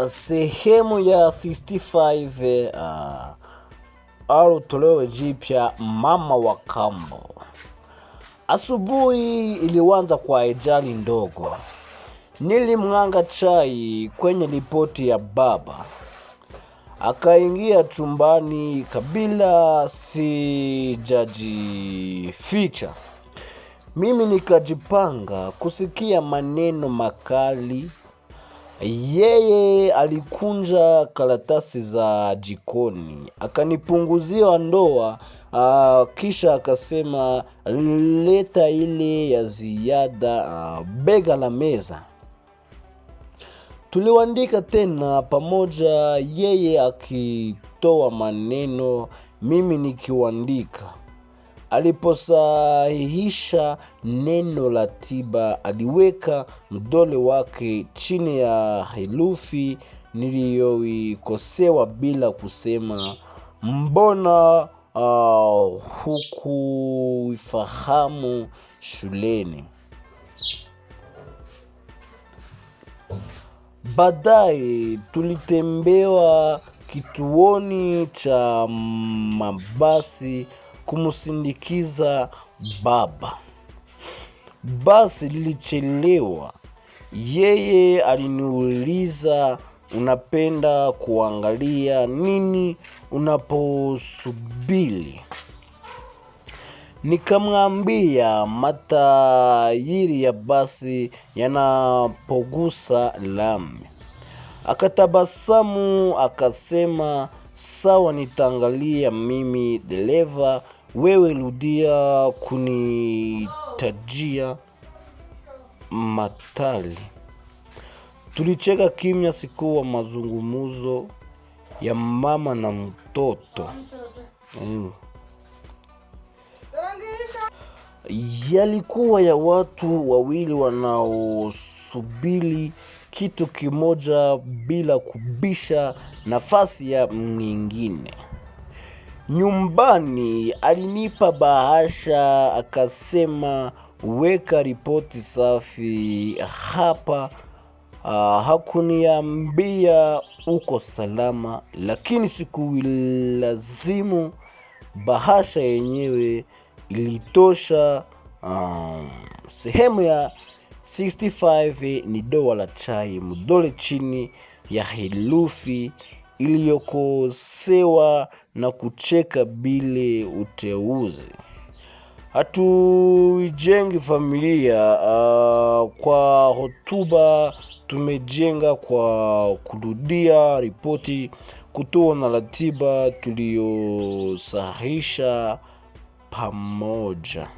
Sehemu ya 65 au toleo jipya mama wa kambo. Asubuhi ilianza kwa ajali ndogo. Nilimng'anga chai kwenye ripoti ya baba. Akaingia chumbani kabla sijajificha. Mimi nikajipanga kusikia maneno makali. Yeye alikunja karatasi za jikoni, akanipunguzia ndoa, kisha akasema leta ile ya ziada bega la meza. Tuliandika tena pamoja, yeye akitoa maneno, mimi nikiandika. Aliposahihisha neno la tiba, aliweka mdole wake chini ya herufi niliyoikosewa bila kusema, mbona hukuifahamu shuleni? Baadaye tulitembea kituoni cha mabasi kumsindikiza baba. Basi lilichelewa. Yeye aliniuliza, unapenda kuangalia nini unaposubiri? Nikamwambia matairi ya basi yanapogusa lami. Akatabasamu akasema, sawa, nitaangalia mimi dereva, wewe rudia kunitajia matali. Tulicheka kimya, sikuwa mazungumzo ya mama na mtoto. Yalikuwa ya watu wawili wanaosubiri kitu kimoja bila kubisha nafasi ya mwingine. Nyumbani alinipa bahasha akasema, weka ripoti safi hapa. Hakuniambia uko salama, lakini sikuilazimu. Bahasha yenyewe ilitosha. Sehemu ya 65 ni doa la chai, mdole chini ya herufi iliyokosewa na kucheka bila uteuzi. Hatujengi familia kwa hotuba, tumejenga kwa kurudia ripoti, kutoa na ratiba tuliyosahihisha pamoja.